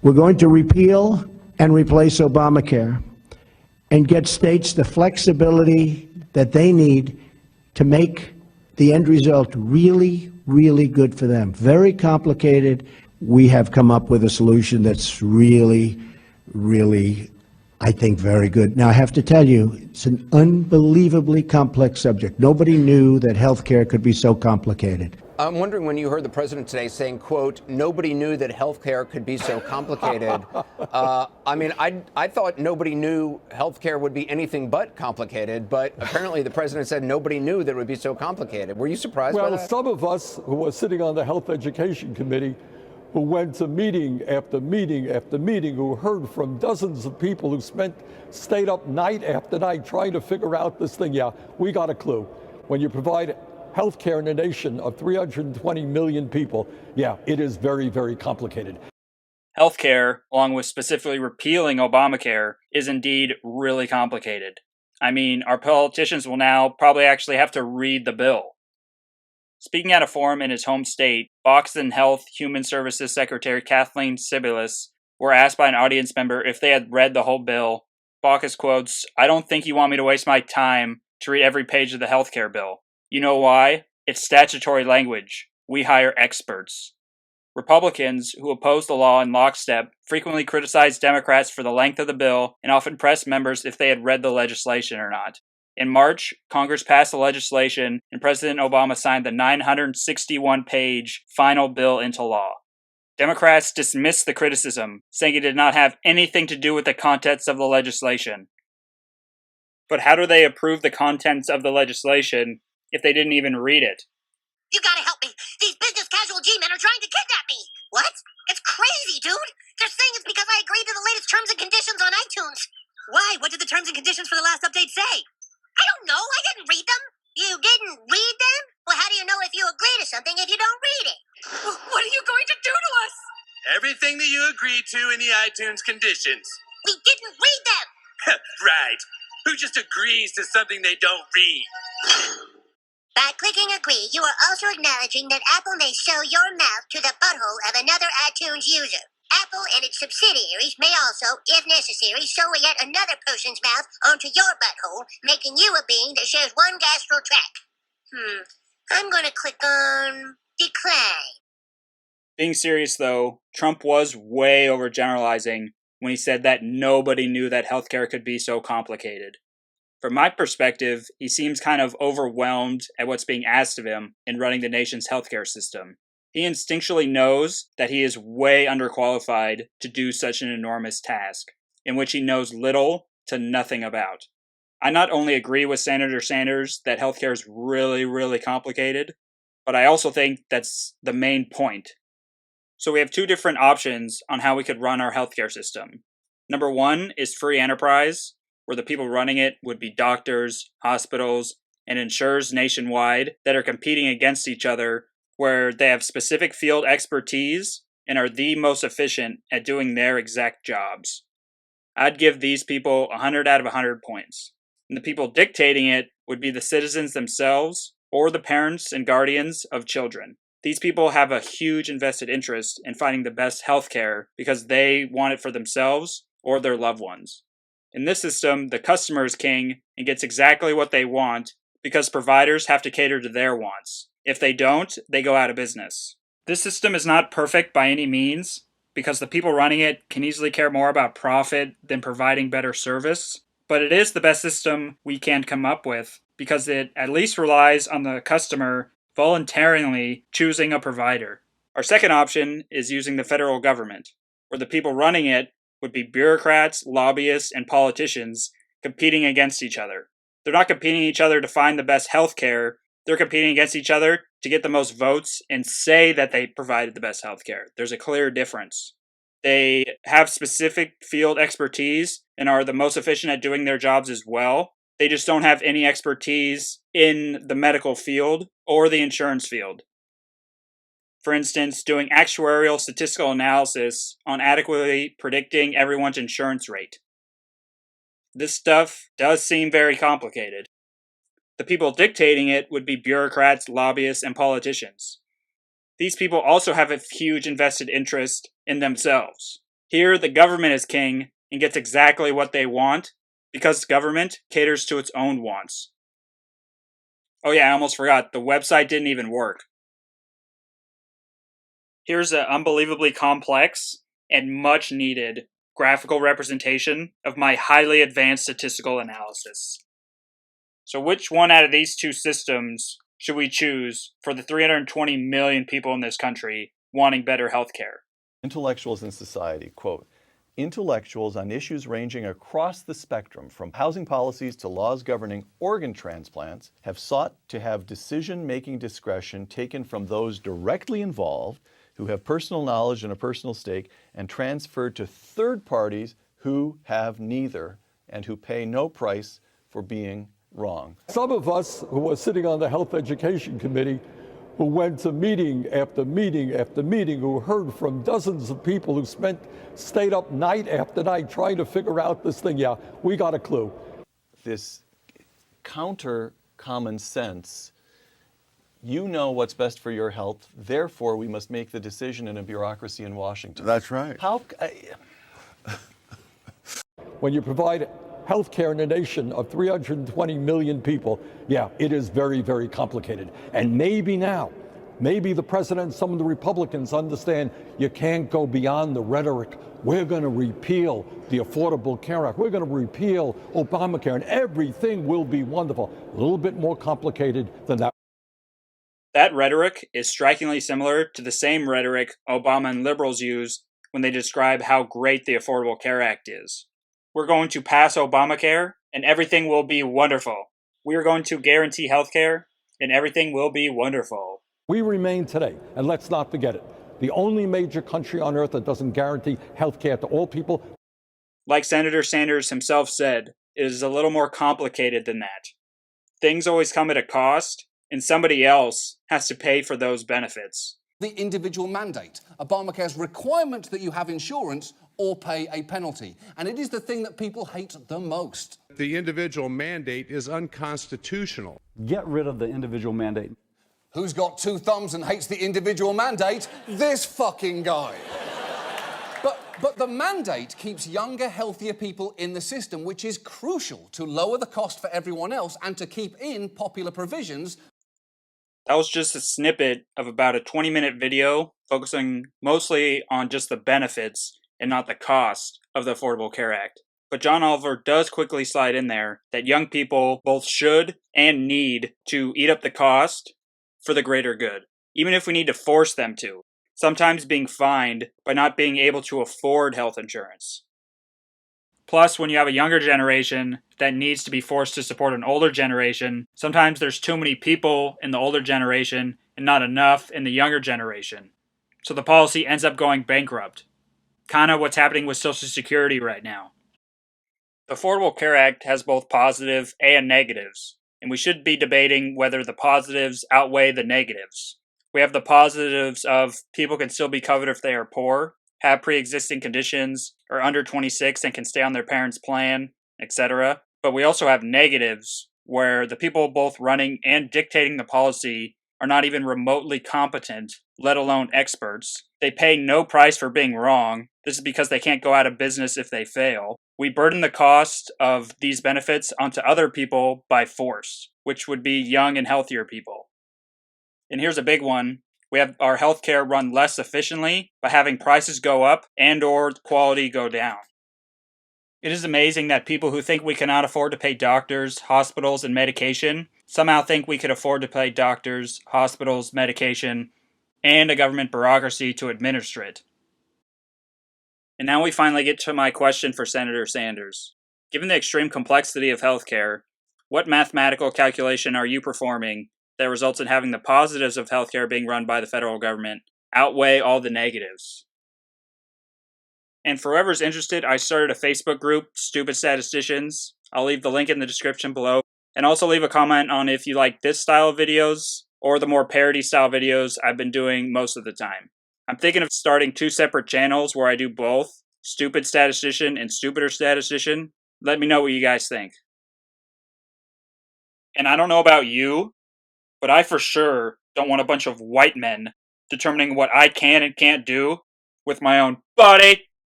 We're going to repeal and replace Obamacare and get states the flexibility that they need to make the end result really, really good for them. Very complicated. We have come up with a solution that's really, really, I think, very good. Now, I have to tell you, it's an unbelievably complex subject. Nobody knew that health care could be so complicated. I'm wondering, when you heard the president today saying, quote, nobody knew that health care could be so complicated. I thought nobody knew health care would be anything but complicated, but apparently the president said nobody knew that it would be so complicated. Were you surprised by that? Well, some of us who were sitting on the Health Education Committee, who went to meeting after meeting after meeting, who heard from dozens of people who stayed up night after night trying to figure out this thing. Yeah, we got a clue. When you provide health care in a nation of 320 million people, yeah, it is very, very complicated. Healthcare, along with specifically repealing Obamacare, is indeed really complicated. I mean, our politicians will now probably actually have to read the bill. Speaking at a forum in his home state, Boston Health Human Services Secretary Kathleen Sibilis were asked by an audience member if they had read the whole bill. Baucus quotes, "I don't think you want me to waste my time to read every page of the healthcare bill. You know why? It's statutory language. We hire experts." Republicans, who oppose the law in lockstep, frequently criticize Democrats for the length of the bill and often press members if they had read the legislation or not. In March, Congress passed the legislation and President Obama signed the 961-page final bill into law. Democrats dismissed the criticism, saying it did not have anything to do with the contents of the legislation. But how do they approve the contents of the legislation if they didn't even read it? You gotta help me. These business casual G-men are trying to kidnap me. What? It's crazy, dude. They're saying it's because I agreed to the latest terms and conditions on iTunes. Why? What did the terms and conditions for the last update say? I don't know. I didn't read them. You didn't read them? Well, how do you know if you agree to something if you don't read it? What are you going to do to us? Everything that you agreed to in the iTunes conditions. We didn't read them. Right. Who just agrees to something they don't read? By clicking agree, you are also acknowledging that Apple may show your mouth to the butthole of another iTunes user. Apple and its subsidiaries may also, if necessary, show yet another person's mouth onto your butthole, making you a being that shares one gastro tract. I'm going to click on decline. Being serious though, Trump was way overgeneralizing when he said that nobody knew that healthcare could be so complicated. From my perspective, he seems kind of overwhelmed at what's being asked of him in running the nation's healthcare system. He instinctually knows that he is way underqualified to do such an enormous task, in which he knows little to nothing about. I not only agree with Senator Sanders that healthcare is really, really complicated, but I also think that's the main point. So we have two different options on how we could run our healthcare system. Number one is free enterprise, where the people running it would be doctors, hospitals, and insurers nationwide that are competing against each other, where they have specific field expertise and are the most efficient at doing their exact jobs. I'd give these people 100 out of 100 points. And the people dictating it would be the citizens themselves or the parents and guardians of children. These people have a huge invested interest in finding the best healthcare because they want it for themselves or their loved ones. In this system, the customer is king and gets exactly what they want because providers have to cater to their wants. If they don't, they go out of business. This system is not perfect by any means because the people running it can easily care more about profit than providing better service, but it is the best system we can come up with because it at least relies on the customer voluntarily choosing a provider. Our second option is using the federal government, where the people running it would be bureaucrats, lobbyists, and politicians competing against each other. They're not competing each other to find the best healthcare. They're competing against each other to get the most votes and say that they provided the best healthcare. There's a clear difference. They have specific field expertise and are the most efficient at doing their jobs as well. They just don't have any expertise in the medical field or the insurance field. For instance, doing actuarial statistical analysis on adequately predicting everyone's insurance rate. This stuff does seem very complicated. The people dictating it would be bureaucrats, lobbyists, and politicians. These people also have a huge invested interest in themselves. Here, the government is king and gets exactly what they want because government caters to its own wants. Oh yeah, I almost forgot, the website didn't even work. Here's an unbelievably complex and much needed graphical representation of my highly advanced statistical analysis. So which one out of these two systems should we choose for the 320 million people in this country wanting better healthcare? Intellectuals in society, quote, intellectuals on issues ranging across the spectrum from housing policies to laws governing organ transplants have sought to have decision-making discretion taken from those directly involved who have personal knowledge and a personal stake and transferred to third parties who have neither and who pay no price for being wrong. Some of us who were sitting on the Health Education Committee, who went to meeting after meeting after meeting, who heard from dozens of people who stayed up night after night trying to figure out this thing, yeah, we got a clue. This counter common sense, you know what's best for your health, therefore we must make the decision in a bureaucracy in Washington. That's right. When you provide health care in a nation of 320 million people, yeah, it is very, very complicated. And maybe now, maybe the president, some of the Republicans understand you can't go beyond the rhetoric. We're going to repeal the Affordable Care Act. We're going to repeal Obamacare, and everything will be wonderful. A little bit more complicated than that. That rhetoric is strikingly similar to the same rhetoric Obama and liberals use when they describe how great the Affordable Care Act is. We're going to pass Obamacare, and everything will be wonderful. We are going to guarantee health care, and everything will be wonderful. We remain today, and let's not forget it, the only major country on earth that doesn't guarantee health care to all people. Like Senator Sanders himself said, it is a little more complicated than that. Things always come at a cost, and somebody else has to pay for those benefits. The individual mandate, Obamacare's requirement that you have insurance or pay a penalty. And it is the thing that people hate the most. The individual mandate is unconstitutional. Get rid of the individual mandate. Who's got two thumbs and hates the individual mandate? This fucking guy. But the mandate keeps younger, healthier people in the system, which is crucial to lower the cost for everyone else and to keep in popular provisions. That was just a snippet of about a 20-minute video focusing mostly on just the benefits and not the cost of the Affordable Care Act. But John Oliver does quickly slide in there that young people both should and need to eat up the cost for the greater good, even if we need to force them to, sometimes being fined by not being able to afford health insurance. Plus, when you have a younger generation that needs to be forced to support an older generation, sometimes there's too many people in the older generation and not enough in the younger generation. So the policy ends up going bankrupt. Kind of what's happening with Social Security right now. The Affordable Care Act has both positive and negatives, and we should be debating whether the positives outweigh the negatives. We have the positives of people can still be covered if they are poor, have pre-existing conditions, are under 26 and can stay on their parents' plan, etc. But we also have negatives where the people both running and dictating the policy are not even remotely competent, let alone experts. They pay no price for being wrong. This is because they can't go out of business if they fail. We burden the cost of these benefits onto other people by force, which would be young and healthier people. And here's a big one. We have our healthcare run less efficiently by having prices go up and/or quality go down. It is amazing that people who think we cannot afford to pay doctors, hospitals, and medication somehow think we could afford to pay doctors, hospitals, medication, and a government bureaucracy to administer it. And now we finally get to my question for Senator Sanders. Given the extreme complexity of healthcare, what mathematical calculation are you performing that results in having the positives of healthcare being run by the federal government outweigh all the negatives? And for whoever's interested, I started a Facebook group, Stupid Statisticians. I'll leave the link in the description below. And also leave a comment on if you like this style of videos or the more parody style videos I've been doing most of the time. I'm thinking of starting 2 separate channels where I do both, Stupid Statistician and Stupider Statistician. Let me know what you guys think. And I don't know about you, but I for sure don't want a bunch of white men determining what I can and can't do with my own body.